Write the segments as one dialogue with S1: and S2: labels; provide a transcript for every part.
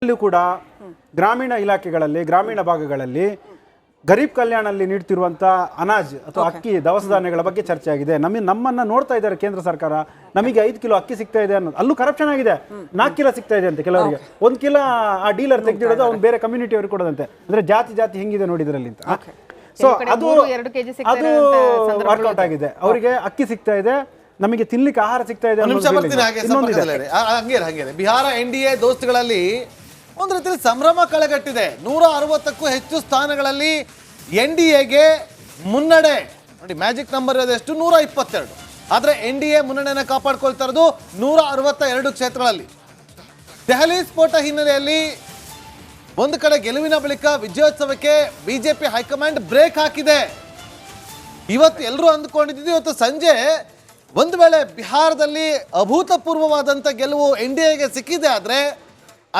S1: ಅಲ್ಲೂ ಕೂಡ ಗ್ರಾಮೀಣ ಇಲಾಖೆಗಳಲ್ಲಿ ಗ್ರಾಮೀಣ ಭಾಗಗಳಲ್ಲಿ ಗರೀಬ್ ಕಲ್ಯಾಣಲ್ಲಿ ನೀಡ್ತಿರುವಂತ ಅನಾಜ್ ಅಥವಾ ಅಕ್ಕಿ ದವಸ ಧಾನ್ಯಗಳ ಬಗ್ಗೆ ಚರ್ಚೆ ಆಗಿದೆ. ನಮ್ಮನ್ನ ನೋಡ್ತಾ ಇದ್ದಾರೆ ಕೇಂದ್ರ ಸರ್ಕಾರ. ನಮಗೆ 5 ಕಿಲೋ ಅಕ್ಕಿ ಸಿಗ್ತಾ ಇದೆ ಅನ್ನೋದು ಅಲ್ಲೂ ಕರಪ್ಷನ್ ಆಗಿದೆ. 4 ಕಿಲೋ ಸಿಗ್ತಾ ಇದೆ ಅಂತ ಕೆಲವರಿಗೆ. 1 ಕಿಲೋ ಆ ಡೀಲರ್ ತೆಗೆದಿಡೋದು ಅವ್ನು ಬೇರೆ ಕಮ್ಯುನಿಟಿ ಅವ್ರಿಗೆ ಕೊಡೋದಂತೆ. ಅಂದ್ರೆ ಜಾತಿ ಹೆಂಗಿದೆ ನೋಡಿದ್ರಲ್ಲಿ ಅಂತ. ಸೊ ಅದು ವರ್ಕೌಟ್ ಆಗಿದೆ. ಅವರಿಗೆ ಅಕ್ಕಿ ಸಿಗ್ತಾ ಇದೆ, ನಮಗೆ ತಿನ್ಲಿಕ್ಕೆ ಆಹಾರ ಸಿಗ್ತಾ ಇದೆ.
S2: ಬಿಹಾರ NDA ದೋಸ್ತಿಗಳಲ್ಲಿ ಒಂದು ರೀತಿಯಲ್ಲಿ ಸಂಭ್ರಮ ಕಳೆಗಟ್ಟಿದೆ. 160ಕ್ಕೂ ಹೆಚ್ಚು ಸ್ಥಾನಗಳಲ್ಲಿ NDAಗೆ ಮುನ್ನಡೆ. ನೋಡಿ, ಮ್ಯಾಜಿಕ್ ನಂಬರ್ ಇರೋದೆಷ್ಟು? 122. ಆದರೆ NDA ಮುನ್ನಡೆಯನ್ನು ಕಾಪಾಡ್ಕೊಳ್ತಾ ಇರೋದು 162 ಕ್ಷೇತ್ರಗಳಲ್ಲಿ. ದೆಹಲಿ ಸ್ಫೋಟ ಹಿನ್ನೆಲೆಯಲ್ಲಿ ಒಂದು ಕಡೆ ಗೆಲುವಿನ ಬಳಿಕ ವಿಜಯೋತ್ಸವಕ್ಕೆ ಬಿಜೆಪಿ ಹೈಕಮಾಂಡ್ ಬ್ರೇಕ್ ಹಾಕಿದೆ. ಇವತ್ತು ಎಲ್ಲರೂ ಅಂದುಕೊಂಡಿದ್ದು ಇವತ್ತು ಸಂಜೆ ಒಂದು ವೇಳೆ ಬಿಹಾರದಲ್ಲಿ ಅಭೂತಪೂರ್ವವಾದಂಥ ಗೆಲುವು NDAಗೆ ಸಿಕ್ಕಿದೆ ಆದರೆ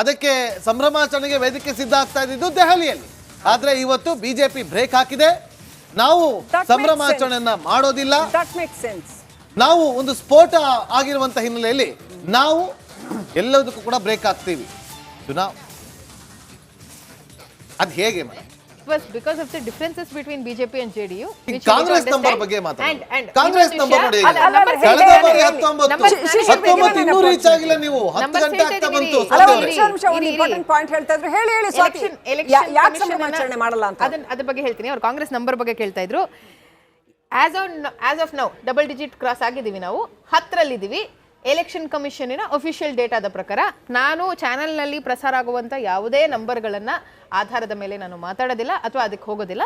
S2: ಅದಕ್ಕೆ ಸಂಭ್ರಮಾಚರಣೆಗೆ ವೇದಿಕೆ ಸಿದ್ಧ ಆಗ್ತಾ ಇದ್ದು ದೆಹಲಿಯಲ್ಲಿ. ಆದ್ರೆ ಇವತ್ತು ಬಿಜೆಪಿ ಬ್ರೇಕ್ ಹಾಕಿದೆ. ನಾವು ಸಂಭ್ರಮಾಚರಣೆಯನ್ನ ಮಾಡೋದಿಲ್ಲ, ನಾವು ಒಂದು ಸ್ಫೋಟ ಆಗಿರುವಂತ ಹಿನ್ನೆಲೆಯಲ್ಲಿ ನಾವು ಎಲ್ಲದಕ್ಕೂ ಕೂಡ ಬ್ರೇಕ್ ಹಾಕ್ತೀವಿ. ಅದು ಹೇಗೆ madam?
S3: was because of the differences between BJP and JDU.
S2: Congress number ಬಗ್ಗೆ ಮಾತಾಡಿ. ಕಾಂಗ್ರೆಸ್ ನಂಬರ್ ನೋಡಿ,
S3: ಕಳೆದ ಬಾರಿ
S2: 19 ಇನ್ನೂ ರೀಚ್ ಆಗಿಲ್ಲ. ನೀವು 10 ಗಂಟೆ ಆಗ್ತಾ ಬಂತು.
S4: ಇಂಪಾರ್ಟೆಂಟ್ ಪಾಯಿಂಟ್ ಹೇಳ್ತಾ ಇದ್ರು. ಹೇಳಿ ಸ್ವಾತಿ, ಯಾಕೆ ಸಂಭ್ರಮಾಚರಣೆ ಮಾಡಲ್ಲ ಅಂತ
S3: ಅದ್ರ ಬಗ್ಗೆ ಹೇಳ್ತೀನಿ. ಅವ್ರು ಕಾಂಗ್ರೆಸ್ ನಂಬರ್ ಬಗ್ಗೆ ಕೇಳ್ತಾ ಇದ್ರು. As of now double digit cross ಆಗಿದ್ದೀವಿ, ನಾವು 10ರಲ್ಲಿದ್ದೀವಿ. ಎಲೆಕ್ಷನ್ ಕಮಿಷನಿನ ಅಫಿಷಿಯಲ್ ಡೇಟಾದ ಪ್ರಕಾರ ನಾನು ಚಾನೆಲ್ನಲ್ಲಿ ಪ್ರಸಾರ ಆಗುವಂಥ ಯಾವುದೇ ನಂಬರ್ಗಳನ್ನು ಆಧಾರದ ಮೇಲೆ ನಾನು ಮಾತಾಡೋದಿಲ್ಲ ಅಥವಾ ಅದಕ್ಕೆ ಹೋಗೋದಿಲ್ಲ.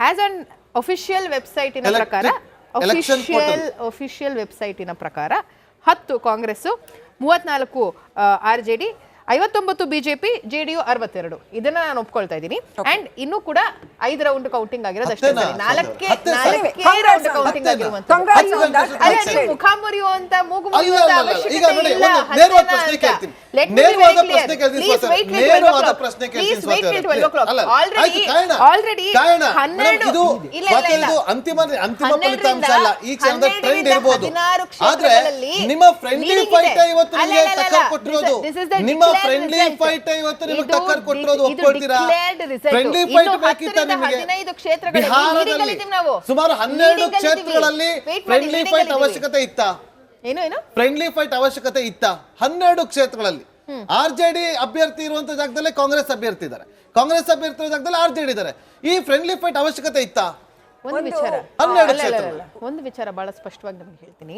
S3: ಆಸ್ ಅನ್ ಅಫಿಷಿಯಲ್ ವೆಬ್ಸೈಟಿನ ಪ್ರಕಾರ ಅಫಿಷಿಯಲ್ ವೆಬ್ಸೈಟಿನ ಪ್ರಕಾರ 10 ಕಾಂಗ್ರೆಸ್ಸು, 34 RJD, 59 BJP, JDU 62. ಇದನ್ನ ನಾನು ಒಪ್ಕೊಳ್ತಾ ಇದ್ದೀನಿ. ಅಂಡ್ ಇನ್ನೂ ಕೂಡ 5 ರೌಂಡ್ ಕೌಂಟಿಂಗ್ ಆಗಿರೋದು ಅಷ್ಟೇ. 4 ರೌಂಡ್ ಕೌಂಟಿಂಗ್ ಆಗಿರುವಂತ ಮುಖಾಮುರಿಯೋ ಅಂತ ಮೂಗು ಆಲ್ರೆಡಿ 12
S2: ಅಂತಿಮ ಫಲಿತಾಂಶ ಅಲ್ಲ. ಈ ಕ್ಷಣದ ಟ್ರೆಂಡ್ ಇರಬಹುದು, ಆದ್ರೆ ನಿಮ್ಮ ಫ್ರೆಂಡ್ಲಿ ಫೈಟ್ ಇವತ್ತು ನಿಮಗೆ ಟಕ್ಕರ್ ಕೊಟ್ಟಿರೋದು. ನಿಮ್ಮ ಫ್ರೆಂಡ್ಲಿ ಫೈಟ್ ಇವತ್ತು ನಿಮಗೆ ಟಕ್ಕರ್ ಕೊಟ್ಟಿರೋದು ಒಪ್ಕೊಳ್ತೀರಾ? ಫ್ರೆಂಡ್ಲಿ ಫೈಟ್ ಬೇಕಿತ್ತ ನಿಮಗೆ?
S3: 15 ಕ್ಷೇತ್ರಗಳಲ್ಲಿ
S2: ಬಿಹಾರದಲ್ಲಿ ಸುಮಾರು 12 ಕ್ಷೇತ್ರಗಳಲ್ಲಿ ಫ್ರೆಂಡ್ಲಿ ಫೈಟ್ ಅವಶ್ಯಕತೆ ಇತ್ತ?
S3: ಏನು
S2: ಫ್ರೆಂಡ್ಲಿ ಫೈಟ್ ಅವಶ್ಯಕತೆ ಇತ್ತ? 12 ಕ್ಷೇತ್ರಗಳಲ್ಲಿ RJD ಅಭ್ಯರ್ಥಿ ಇರುವಂತ ಜಾಗದಲ್ಲಿ ಕಾಂಗ್ರೆಸ್ ಅಭ್ಯರ್ಥಿ ಇದ್ದಾರೆ, ಕಾಂಗ್ರೆಸ್ ಅಭ್ಯರ್ಥಿ ಇರೋ ಜಾಗದಲ್ಲಿ RJD ಇದ್ದಾರೆ. ಈ ಫ್ರೆಂಡ್ಲಿ ಫೈಟ್ ಅವಶ್ಯಕತೆ ಇತ್ತ?
S3: ಒಂದು ವಿಚಾರ ಬಹಳ ಸ್ಪಷ್ಟವಾಗಿ ನಮಗೆ ಹೇಳ್ತೀನಿ.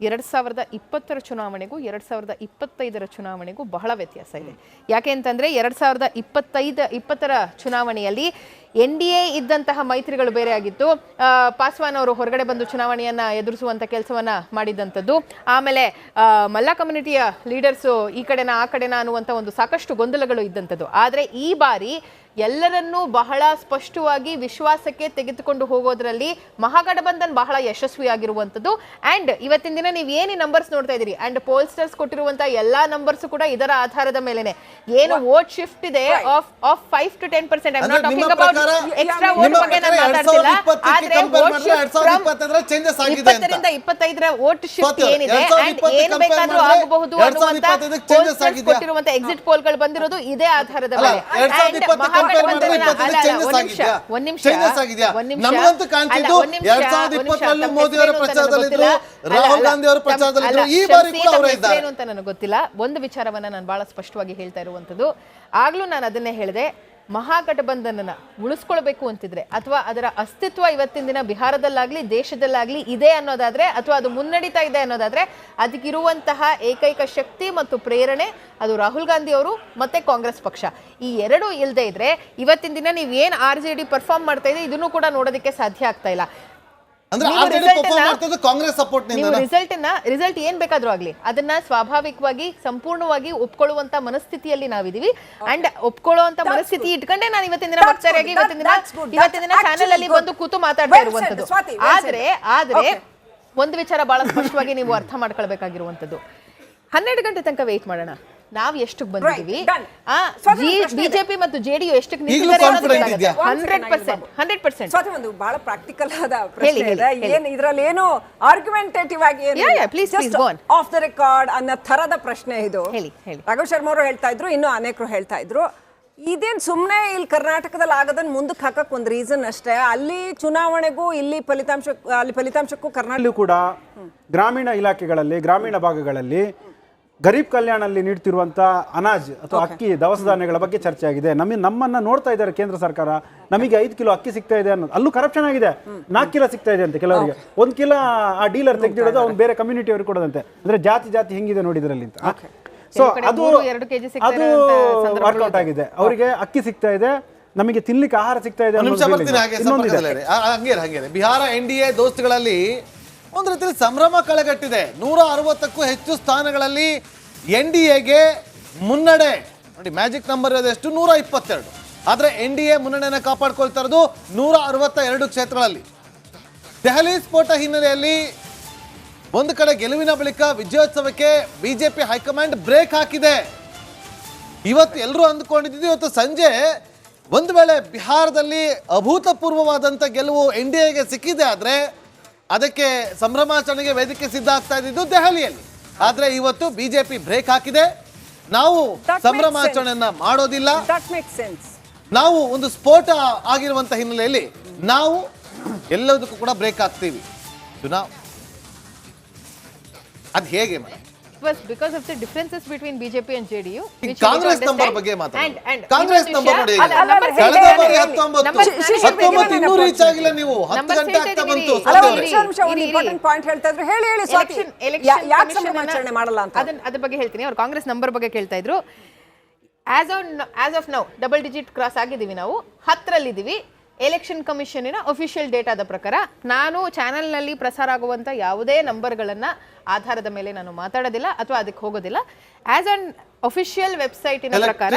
S3: 2020 ಚುನಾವಣೆಗೂ 2025 ಚುನಾವಣೆಗೂ ಬಹಳ ವ್ಯತ್ಯಾಸ ಇದೆ. ಯಾಕೆ ಅಂತಂದ್ರೆ 2020 ಚುನಾವಣೆಯಲ್ಲಿ NDA ಇದ್ದಂತಹ ಮೈತ್ರಿಗಳು ಬೇರೆ ಆಗಿತ್ತು. ಪಾಸ್ವಾನ್ ಅವರು ಹೊರಗಡೆ ಬಂದು ಚುನಾವಣೆಯನ್ನ ಎದುರಿಸುವಂತ ಕೆಲಸವನ್ನ ಮಾಡಿದಂಥದ್ದು. ಆಮೇಲೆ ಮಲ್ಲ ಕಮ್ಯುನಿಟಿಯ ಲೀಡರ್ಸು ಈ ಕಡೆನ ಆ ಕಡೆನ ಅನ್ನುವಂಥ ಒಂದು ಸಾಕಷ್ಟು ಗೊಂದಲಗಳು ಇದ್ದಂಥದ್ದು. ಆದರೆ ಈ ಬಾರಿ ಎಲ್ಲರನ್ನೂ ಬಹಳ ಸ್ಪಷ್ಟವಾಗಿ ವಿಶ್ವಾಸಕ್ಕೆ ತೆಗೆದುಕೊಂಡು ಹೋಗೋದ್ರಲ್ಲಿ ಮಹಾಗಠಬಂಧನ್ ಬಹಳ ಯಶಸ್ವಿಯಾಗಿರುವಂಥದ್ದು. ಅಂಡ್ ಇವತ್ತಿನ ದಿನ ನೀವು ಏನು ನಂಬರ್ಸ್ ನೋಡ್ತಾ ಇದ್ದೀರಿ, ಅಂಡ್ ಪೋಲ್ಸ್ಟರ್ಸ್ ಕೊಟ್ಟಿರುವಂತಹ ಎಲ್ಲಾ ನಂಬರ್ಸ್ ಕೂಡ ಇದರ ಆಧಾರದ ಮೇಲೆನೆ. ಏನು ವೋಟ್ ಶಿಫ್ಟ್ ಇದೆ of 5 to 10%. I am not talking about extra vote ಬಗ್ಗೆ ನಾನು ಮಾತಾಡ್ತಿಲ್ಲ. ಆದ್ರೆ ವೋಟ್ ಶಿಫ್ಟ್ 20ರಿಂದ 25ರ ವೋಟ್ ಶಿಫ್ಟ್ ಏನಿದೆ ಅಂಡ್ ಏನು ಬೇಕಾದ್ರೂ ಆಗಬಹುದು ಅನ್ನುವಂತ ಪೋಲ್ಸ್ಟರ್ಸ್ ಕೊಟ್ಟಿರುವಂತ ಎಕ್ಸಿಟ್ ಪೋಲ್ಗಳು ಬಂದಿರೋದು ಇದೇ ಆಧಾರದ ಮೇಲೆ.
S2: ನಮಗಂತೂ ಕಾಣ್ತಿದ್ದು 2020 ಮೋದಿ ಅವರ ಪ್ರಚಾರದಲ್ಲಿದ್ರು, ರಾಹುಲ್ ಗಾಂಧಿ ಅವರ ಪ್ರಚಾರದಲ್ಲಿದ್ರು. ಈ ಬಾರಿ ಕೂಡ ಅವರೇ ಇದ್ದಾರೆ
S3: ಅಂತ ನನಗೆ ಗೊತ್ತಿಲ್ಲ. ಒಂದು ವಿಚಾರವನ್ನ ನಾನು ಬಹಳ ಸ್ಪಷ್ಟವಾಗಿ ಹೇಳ್ತಾ ಇರುವಂತದ್ದು, ಆಗ್ಲೂ ನಾನು ಅದನ್ನೇ ಹೇಳಿದೆ, ಮಹಾಗಠಬಂಧನನ ಉಳಿಸ್ಕೊಳ್ಬೇಕು ಅಂತಿದ್ರೆ ಅಥವಾ ಅದರ ಅಸ್ತಿತ್ವ ಇವತ್ತಿನ ದಿನ ಬಿಹಾರದಲ್ಲಾಗ್ಲಿ ದೇಶದಲ್ಲಾಗ್ಲಿ ಇದೆ ಅನ್ನೋದಾದ್ರೆ ಅಥವಾ ಅದು ಮುನ್ನಡೀತಾ ಇದೆ ಅನ್ನೋದಾದ್ರೆ ಅದಕ್ಕಿರುವಂತಹ ಏಕೈಕ ಶಕ್ತಿ ಮತ್ತು ಪ್ರೇರಣೆ ಅದು ರಾಹುಲ್ ಗಾಂಧಿ ಅವರು ಮತ್ತೆ ಕಾಂಗ್ರೆಸ್ ಪಕ್ಷ. ಈ ಎರಡೂ ಇಲ್ಲದೆ ಇದ್ರೆ ಇವತ್ತಿನ ದಿನ ನೀವು ಏನ್ RJD ಪರ್ಫಾರ್ಮ್ ಮಾಡ್ತಾ ಇದೆ ಇದನ್ನು ಕೂಡ ನೋಡೋದಕ್ಕೆ ಸಾಧ್ಯ ಆಗ್ತಾ ಇಲ್ಲ. ರಿಸಲ್ಟ್ ಏನ್ ಬೇಕಾದ್ರೂ ಆಗ್ಲಿ ಅದನ್ನ ಸ್ವಾಭಾವಿಕವಾಗಿ ಸಂಪೂರ್ಣವಾಗಿ ಒಪ್ಕೊಳ್ಳುವಂತ ಮನಸ್ಥಿತಿಯಲ್ಲಿ ನಾವಿದೀವಿ. ಅಂಡ್ ಒಪ್ಕೊಳ್ಳುವಂತ ಮನಸ್ಥಿತಿ ಇಟ್ಕೊಂಡೆ ನಾನು ಇವತ್ತಿನ ದಿನ ಭಕ್ತರಾಗಿ ಇವತ್ತಿನ ದಿನ ಚಾನೆಲ್ ಅಲ್ಲಿ ಬಂದು ಕೂತು ಮಾತಾಡ್ತಾ ಇರುವಂತದ್ದು. ಆದ್ರೆ ಒಂದು ವಿಚಾರ ಬಹಳ ಸ್ಪಷ್ಟವಾಗಿ ನೀವು ಅರ್ಥ ಮಾಡ್ಕೊಳ್ಬೇಕಾಗಿರುವಂತದ್ದು, 12 ಗಂಟೆ ತನಕ ವೇಟ್ ಮಾಡೋಣ. ನಾವ್ ಎಷ್ಟಕ್ಕೆ ಬಂದಿದೀವಿ,
S4: done. ಸ್ವತಂತ್ರ ಪ್ರಶ್ನೆ ಇದೆ.
S3: ಬಿಜೆಪಿ ಮತ್ತು ಜೆಡಿಯು ಎಷ್ಟಕ್ಕೆ
S2: ಈಗಲೂ
S3: ನಿಂತಿದ್ದಾರೆ
S2: confident
S3: ಅನ್ನೋದು
S2: ಇದೆಯಾ?
S3: 100%.
S4: ಸ್ವಾತಿ ಒಂದು ಬಹಳ ಪ್ರಾಕ್ಟಿಕಲ್ ಆದ
S3: ಹೇಳಿ,
S4: ಪ್ರಶ್ನೆ ಇದೆ.
S3: ಹೇಳಿ.
S4: ಏನ್ ಇದ್ರಲ್ಲಿ ಏನು ಆರ್ಗ್ಯುಮೆಂಟೇಟಿವ್ ಆಗಿ
S3: please, go on.
S4: Of the record ಅನ್ನೋ ತರದ ಪ್ರಶ್ನೆ ಇದು.
S3: ಹೇಳಿ.
S4: ರಾಘವ್ ಶರ್ಮಾ ಅವರು ಹೇಳ್ತಾ ಇದ್ರು, ಇನ್ನು ಅನೇಕರು ಹೇಳ್ತಾ ಇದ್ರು. ಇದೇನ್ ಸುಮ್ನೆ ಇಲ್ಲಿ ಕರ್ನಾಟಕದಲ್ಲಿ ಆಗೋದನ್ನ ಮುಂದಕ್ಕೆ ಹಾಕಕ್ ಒಂದು ರೀಸನ್ ಅಷ್ಟೇ. ಅಲ್ಲಿ ಚುನಾವಣೆಗೂ ಇಲ್ಲಿ ಫಲಿತಾಂಶಕ್ಕೂ ಕರ್ನಾಟಕ
S1: ಕೂಡ ಗ್ರಾಮೀಣ ಇಲಾಖೆಗಳಲ್ಲಿ, ಗ್ರಾಮೀಣ ಭಾಗಗಳಲ್ಲಿ ಗರೀಬ್ ಕಲ್ಯಾಣಲ್ಲಿ ನೀಡ್ತಿರುವಂತ ಅನಾಜ್ ಅಥವಾ ಅಕ್ಕಿ, ದವಸ ಧಾನ್ಯಗಳ ಬಗ್ಗೆ ಚರ್ಚೆ ಆಗಿದೆ. ನಮ್ಮನ್ನ ನೋಡ್ತಾ ಇದ್ದಾರೆ ಕೇಂದ್ರ ಸರ್ಕಾರ, ನಮಗೆ 5 ಕಿಲೋ ಅಕ್ಕಿ ಸಿಗ್ತಾ ಇದೆ ಅನ್ನೋದು. ಅಲ್ಲೂ ಕರಪ್ಷನ್ ಆಗಿದೆ. 4 ಕಿಲೋ ಸಿಗ್ತಾ ಇದೆ ಅಂತೆ ಕೆಲವರಿಗೆ. 1 ಕಿಲೋ ಆ ಡೀಲರ್ ತೆಗೆದಿಡೋದು ಅವ್ನು ಬೇರೆ ಕಮ್ಯುನಿಟಿ ಅವ್ರಿಗೆ ಕೊಡೋದಂತೆ. ಅಂದ್ರೆ ಜಾತಿ ಹೆಂಗಿದೆ ನೋಡಿದ್ರಲ್ಲಿ ಅಂತ. ಸೊ ಅದು ವರ್ಕೌಟ್ ಆಗಿದೆ. ಅವರಿಗೆ ಅಕ್ಕಿ ಸಿಗ್ತಾ ಇದೆ, ನಮಗೆ ತಿನ್ಲಿಕ್ಕೆ ಆಹಾರ ಸಿಗ್ತಾ ಇದೆ.
S2: ಹಂಗೆ ಬಿಹಾರ NDA ದೋಸ್ತುಗಳಲ್ಲಿ ಒಂದು ರೀತಿಯಲ್ಲಿ ಸಂಭ್ರಮ ಕಳೆಗಟ್ಟಿದೆ. 160ಕ್ಕೂ ಹೆಚ್ಚು ಸ್ಥಾನಗಳಲ್ಲಿ NDAಗೆ ಮುನ್ನಡೆ. ನೋಡಿ, ಮ್ಯಾಜಿಕ್ ನಂಬರ್ ಇರೋದೆಷ್ಟು? 122. ಆದ್ರೆ NDA ಮುನ್ನಡೆಯನ್ನು ಕಾಪಾಡ್ಕೊಳ್ತಾ ಇರೋದು 162 ಕ್ಷೇತ್ರಗಳಲ್ಲಿ. ದೆಹಲಿ ಸ್ಫೋಟ ಹಿನ್ನೆಲೆಯಲ್ಲಿ ಒಂದು ಕಡೆ ಗೆಲುವಿನ ಬಳಿಕ ವಿಜಯೋತ್ಸವಕ್ಕೆ ಬಿಜೆಪಿ ಹೈಕಮಾಂಡ್ ಬ್ರೇಕ್ ಹಾಕಿದೆ. ಇವತ್ತು ಎಲ್ಲರೂ ಅಂದ್ಕೊಂಡಿದ್ದು ಇವತ್ತು ಸಂಜೆ ಒಂದು ವೇಳೆ ಬಿಹಾರದಲ್ಲಿ ಅಭೂತಪೂರ್ವವಾದಂಥ ಗೆಲುವು NDAಗೆ ಸಿಕ್ಕಿದೆ ಆದ್ರೆ ಅದಕ್ಕೆ ಸಂಭ್ರಮಾಚರಣೆಗೆ ವೇದಿಕೆ ಸಿದ್ಧ ಆಗ್ತಾ ಇದ್ದಿದ್ದು ದೆಹಲಿಯಲ್ಲಿ. ಆದ್ರೆ ಇವತ್ತು ಬಿಜೆಪಿ ಬ್ರೇಕ್ ಹಾಕಿದೆ. ನಾವು ಸಂಭ್ರಮಾಚರಣೆಯನ್ನ ಮಾಡೋದಿಲ್ಲ, ನಾವು ಒಂದು ಸ್ಫೋಟ ಆಗಿರುವಂತ ಹಿನ್ನೆಲೆಯಲ್ಲಿ ನಾವು ಎಲ್ಲದಕ್ಕೂ ಕೂಡ ಬ್ರೇಕ್ ಹಾಕ್ತೀವಿ. ಅದ್ ಹೇಗೆ madam?
S3: Because of the differences between BJP and JDU.
S2: Congress number ಬಗ್ಗೆ ಮಾತಾಡಿ. ಕಾಂಗ್ರೆಸ್ ನಂಬರ್ ನೋಡಿ,
S3: number
S2: ಕಳೆದ ಬಾರಿ 19 ಇನ್ನೂ ರೀಚ್ ಆಗಿಲ್ಲ. ನೀವು 10 ಗಂಟೆ ಆಗ್ತಾ ಬಂತು.
S4: ಪಾಯಿಂಟ್ ಹೇಳ್ತಾ ಇದ್ರು. ಹೇಳಿ ಸ್ವಾತಿ, ಯಾಕೆ ಸಂಭ್ರಮಾಚರಣೆ ಮಾಡಲ್ಲ ಅಂತ
S3: ಅದ್ರ ಬಗ್ಗೆ ಹೇಳ್ತೀನಿ. ಅವ್ರು ಕಾಂಗ್ರೆಸ್ ನಂಬರ್ ಬಗ್ಗೆ ಕೇಳ್ತಾ ಇದ್ರು. As of now double digit cross ಆಗಿದ್ದೀವಿ, ನಾವು 10ರಲ್ಲಿದ್ದೀವಿ. ಎಲೆಕ್ಷನ್ ಕಮಿಷನಿನ ಅಫಿಷಿಯಲ್ ಡೇಟಾದ ಪ್ರಕಾರ ನಾನು ಚಾನೆಲ್ನಲ್ಲಿ ಪ್ರಸಾರ ಆಗುವಂಥ ಯಾವುದೇ ನಂಬರ್ಗಳನ್ನು ಆಧಾರದ ಮೇಲೆ ನಾನು ಮಾತಾಡೋದಿಲ್ಲ ಅಥವಾ ಅದಕ್ಕೆ ಹೋಗೋದಿಲ್ಲ. ಆಸ್ ಅನ್ ಅಫಿಷಿಯಲ್ ವೆಬ್ಸೈಟಿನ ಪ್ರಕಾರ,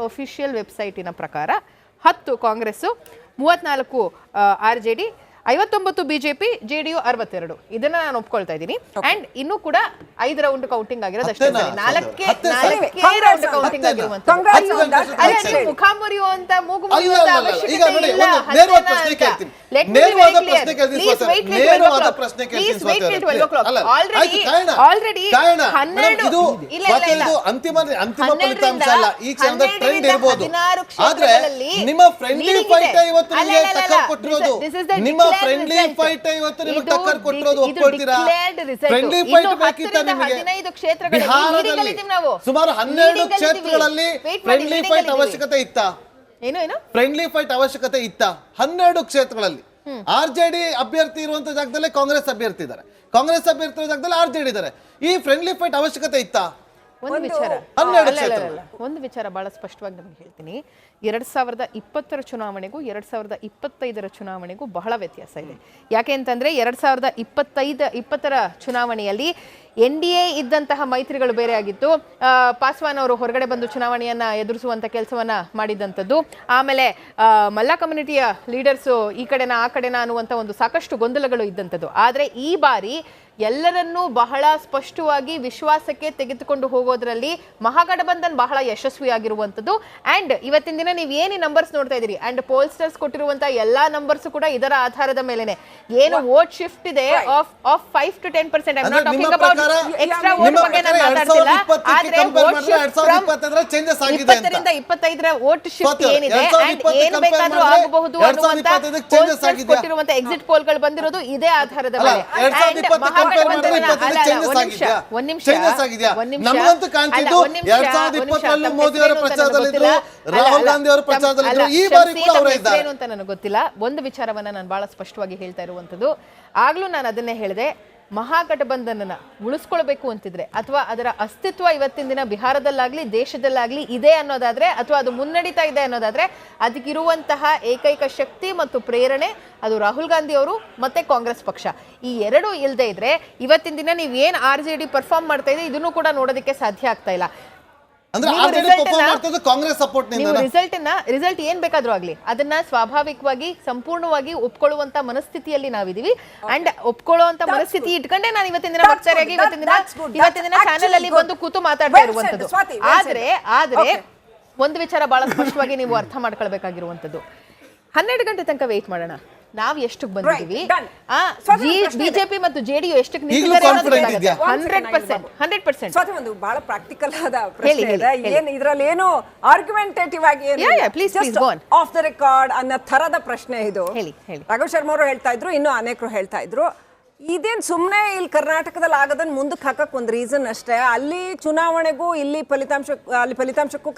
S3: ಅಫಿಷಿಯಲ್ ವೆಬ್ಸೈಟಿನ ಪ್ರಕಾರ 10 ಕಾಂಗ್ರೆಸ್ಸು, 34 RJD, 59 ಬಿಜೆಪಿ, JDU 62. ಇದನ್ನ ನಾನು ಒಪ್ಕೊಳ್ತಾ ಇದ್ದೀನಿ. ಅಂಡ್ ಇನ್ನೂ ಕೂಡ 5 ರೌಂಡ್ ಕೌಂಟಿಂಗ್ ಆಗಿರೋದು ಅಷ್ಟೇ. 4 ರೌಂಡ್ ಕೌಂಟಿಂಗ್ ಆಗಿರುವಂತ ಮುಖಾಮುರಿಯುವಂತ ಮೂಗು ಆಲ್ರೆಡಿ 12
S2: ಅಂತಿಮ ಫಲಿತಾಂಶ ಅಲ್ಲ. ಈ ಕ್ಷಣದ ಟ್ರೆಂಡ್ ಇರಬಹುದು, ಆದ್ರೆ ನಿಮ್ಮ ಫ್ರೆಂಡ್ಲಿ ಫೈಟ್ ಇವತ್ತು ನಿಮಗೆ ಟಕ್ಕರ್ ಕೊಟ್ಟಿರೋದು. ನಿಮ್ಮ ಫ್ರೆಂಡ್ಲಿ ಫೈಟ್ ಇವತ್ತು ನಿಮಗೆ ಟಕ್ಕರ್ ಕೊಟ್ಟಿರೋದು ಒಪ್ಕೊಳ್ತೀರಾ? ಫ್ರೆಂಡ್ಲಿ ಫೈಟ್ ಬೇಕಿತ್ತ ನಿಮಗೆ? ಬಿಹಾರದಲ್ಲಿ ಸುಮಾರು 12 ಕ್ಷೇತ್ರಗಳಲ್ಲಿ ಫ್ರೆಂಡ್ಲಿ ಫೈಟ್ ಅವಶ್ಯಕತೆ ಇತ್ತಾ? ಫ್ರೆಂಡ್ಲಿ ಫೈಟ್ ಅವಶ್ಯಕತೆ ಇತ್ತಾ? 12 ಕ್ಷೇತ್ರಗಳಲ್ಲಿ RJD ಅಭ್ಯರ್ಥಿ ಇರುವಂತ ಜಾಗದಲ್ಲೇ ಕಾಂಗ್ರೆಸ್ ಅಭ್ಯರ್ಥಿ ಇದ್ದಾರೆ, ಕಾಂಗ್ರೆಸ್ ಅಭ್ಯರ್ಥಿ ಇರೋ ಜಾಗದಲ್ಲಿ RJD ಇದ್ದಾರೆ. ಈ ಫ್ರೆಂಡ್ಲಿ ಫೈಟ್ ಅವಶ್ಯಕತೆ ಇತ್ತಾ?
S3: ಒಂದು ವಿಚಾರ ಬಹಳ ಸ್ಪಷ್ಟವಾಗಿ ನಮಗೆ ಹೇಳ್ತೀನಿ. 2020ರ ಚುನಾವಣೆಗೂ 2025ರ ಚುನಾವಣೆಗೂ ಬಹಳ ವ್ಯತ್ಯಾಸ ಇದೆ. ಯಾಕೆ ಅಂತಂದ್ರೆ 2020ರ ಚುನಾವಣೆಯಲ್ಲಿ NDA ಇದ್ದಂತಹ ಮೈತ್ರಿಗಳು ಬೇರೆ ಆಗಿತ್ತು. ಪಾಸ್ವಾನ್ ಅವರು ಹೊರಗಡೆ ಬಂದು ಚುನಾವಣೆಯನ್ನ ಎದುರಿಸುವಂತ ಕೆಲಸವನ್ನ ಮಾಡಿದಂಥದ್ದು. ಆಮೇಲೆ ಮಲ್ಲ ಕಮ್ಯುನಿಟಿಯ ಲೀಡರ್ಸು ಈ ಕಡೆನ ಆ ಕಡೆನ ಅನ್ನುವಂಥ ಒಂದು ಸಾಕಷ್ಟು ಗೊಂದಲಗಳು ಇದ್ದಂಥದ್ದು. ಆದರೆ ಈ ಬಾರಿ ಎಲ್ಲರನ್ನೂ ಬಹಳ ಸ್ಪಷ್ಟವಾಗಿ ವಿಶ್ವಾಸಕ್ಕೆ ತೆಗೆದುಕೊಂಡು ಹೋಗೋದ್ರಲ್ಲಿ ಮಹಾಗಠಬಂಧನ್ ಬಹಳ ಯಶಸ್ವಿಯಾಗಿರುವಂಥದ್ದು. ಅಂಡ್ ಇವತ್ತಿನ ದಿನ ನೀವು ಏನು ನಂಬರ್ಸ್ ನೋಡ್ತಾ ಇದ್ದೀರಿ, ಅಂಡ್ ಪೋಲ್ಸ್ಟರ್ಸ್ ಕೊಟ್ಟಿರುವಂತಹ ಎಲ್ಲಾ ನಂಬರ್ಸ್ ಕೂಡ ಇದರ ಆಧಾರದ ಮೇಲೆನೆ. ಏನು ವೋಟ್ ಶಿಫ್ಟ್ ಇದೆ of 5 to 10%. I am not talking about extra vote ಬಗ್ಗೆ ನಾನು ಮಾತಾಡ್ತಿಲ್ಲ. ಆದ್ರೆ ವೋಟ್ ಶಿಫ್ಟ್ 20ರಿಂದ 25ರ ವೋಟ್ ಶಿಫ್ಟ್ ಏನಿದೆ ಅಂಡ್ ಏನು ಬೇಕಾದ್ರೂ ಆಗಬಹುದು ಅನ್ನುವಂತ ಪೋಲ್ಸ್ಟರ್ಸ್ ಕೊಟ್ಟಿರುವಂತ ಎಕ್ಸಿಟ್ ಪೋಲ್ಗಳು ಬಂದಿರೋದು ಇದೇ ಆಧಾರದ ಮೇಲೆ.
S2: ನಮಗಂತೂ ಕಾಣ್ತಿದ್ದು 2020ರಲ್ಲಿ ಮೋದಿ ಅವರ ಪ್ರಚಾರದಲ್ಲಿದ್ರು, ರಾಹುಲ್ ಗಾಂಧಿ ಅವರ ಪ್ರಚಾರದಲ್ಲಿದ್ರು. ಈ ಬಾರಿ ಕೂಡ ಅವರೇ ಇದ್ದಾರೆ
S3: ಏನು ಅಂತ ನನಗೆ ಗೊತ್ತಿಲ್ಲ. ಒಂದು ವಿಚಾರವನ್ನ ನಾನು ಬಹಳ ಸ್ಪಷ್ಟವಾಗಿ ಹೇಳ್ತಾ ಇರುವಂತದ್ದು, ಆಗ್ಲೂ ನಾನು ಅದನ್ನೇ ಹೇಳಿದೆ, ಮಹಾಗಠಬಂಧನನ ಉಳಿಸ್ಕೊಳ್ಬೇಕು ಅಂತಿದ್ರೆ ಅಥವಾ ಅದರ ಅಸ್ತಿತ್ವ ಇವತ್ತಿನ ದಿನ ಬಿಹಾರದಲ್ಲಾಗ್ಲಿ ದೇಶದಲ್ಲಾಗ್ಲಿ ಇದೆ ಅನ್ನೋದಾದ್ರೆ ಅಥವಾ ಅದು ಮುನ್ನಡೀತಾ ಇದೆ ಅನ್ನೋದಾದ್ರೆ ಅದಕ್ಕಿರುವಂತಹ ಏಕೈಕ ಶಕ್ತಿ ಮತ್ತು ಪ್ರೇರಣೆ ಅದು ರಾಹುಲ್ ಗಾಂಧಿ ಅವರು ಮತ್ತೆ ಕಾಂಗ್ರೆಸ್ ಪಕ್ಷ. ಈ ಎರಡೂ ಇಲ್ಲದೆ ಇದ್ರೆ ಇವತ್ತಿನ ದಿನ ನೀವು ಏನು RJD ಪರ್ಫಾರ್ಮ್ ಮಾಡ್ತಾ ಇದೆ ಇದನ್ನು ಕೂಡ ನೋಡೋದಕ್ಕೆ ಸಾಧ್ಯ ಆಗ್ತಾ ಇಲ್ಲ.
S2: ಅಂದ್ರೆ
S3: ನೀವು
S2: RJD
S3: result
S2: perform
S3: ಅನ್ನ-
S2: ಮಾಡ್ತಿರೋದು ಕಾಂಗ್ರೆಸ್ ಸಪೋರ್ಟ್
S3: ನೀವು
S2: ನಿಂದ.
S3: ರಿಸಲ್ಟ್ ಏನ್ ಬೇಕಾದ್ರೂ ಆಗ್ಲಿ ಅದನ್ನ ಸ್ವಾಭಾವಿಕವಾಗಿ ಸಂಪೂರ್ಣವಾಗಿ ಒಪ್ಕೊಳ್ಳುವಂತ ಮನಸ್ಥಿತಿಯಲ್ಲಿ ನಾವಿದೀವಿ ಅಂಡ್ ಒಪ್ಕೊಳ್ಳುವಂತ ಮನಸ್ಥಿತಿ ಇಟ್ಕೊಂಡೆ ನಾನು ಇವತ್ತಿನ ದಿನ ಭಕ್ತರಾಗಿ ಇವತ್ತಿನ ದಿನ ಚಾನೆಲ್ ಅಲ್ಲಿ ಬಂದು ಕೂತು ಮಾತಾಡ್ತಾ ಇರುವಂತದ್ದು. ಆದ್ರೆ ಒಂದು ವಿಚಾರ ಬಹಳ ಸ್ಪಷ್ಟವಾಗಿ ನೀವು ಅರ್ಥ ಮಾಡ್ಕೊಳ್ಬೇಕಾಗಿರುವಂತದ್ದು, 12 ಗಂಟೆ ತನಕ ವೇಟ್ ಮಾಡೋಣ. ನಾವ್ ಎಷ್ಟು ಬಂದಿದೀವಿ, ಬಿಜೆಪಿ ಮತ್ತು ಜೆಡಿಯು ಎಷ್ಟಕ್ಕೆ ನಿಂತಿದ್ದಾರೆ ಅನ್ನೋದು ಗೊತ್ತಾಗುತ್ತೆ. 100%.
S4: ಸ್ವಾತಿ, ಒಂದು ಬಹಳ ಪ್ರಾಕ್ಟಿಕಲ್ ಆದ ಪ್ರಶ್ನೆ ಇದೆ. ಏನ್ ಇದ್ರಲ್ಲಿ ಏನು ಆರ್ಗ್ಯುಮೆಂಟೇಟಿವ್ ಆಗಿ
S3: please go on.
S4: Of the record ಅನ್ನೋ ತರದ ಪ್ರಶ್ನೆ ಇದು.
S3: ಹೇಳಿ.
S4: ರಾಘವ್ ಶರ್ಮಾ ಅವರು ಹೇಳ್ತಾ ಇದ್ರು, ಇನ್ನು ಅನೇಕರು ಹೇಳ್ತಾ ಇದ್ರು, ಇದೇನ್ ಸುಮ್ನೆ ಇಲ್ಲಿ ಕರ್ನಾಟಕದಲ್ಲಿ ಆಗೋದನ್ನ ಮುಂದಕ್ಕೆ ಹಾಕಕ್ ಒಂದು ರೀಸನ್ ಅಷ್ಟೇ. ಅಲ್ಲಿ ಚುನಾವಣೆಗೂ ಇಲ್ಲಿ ಫಲಿತಾಂಶಕ್ಕೂ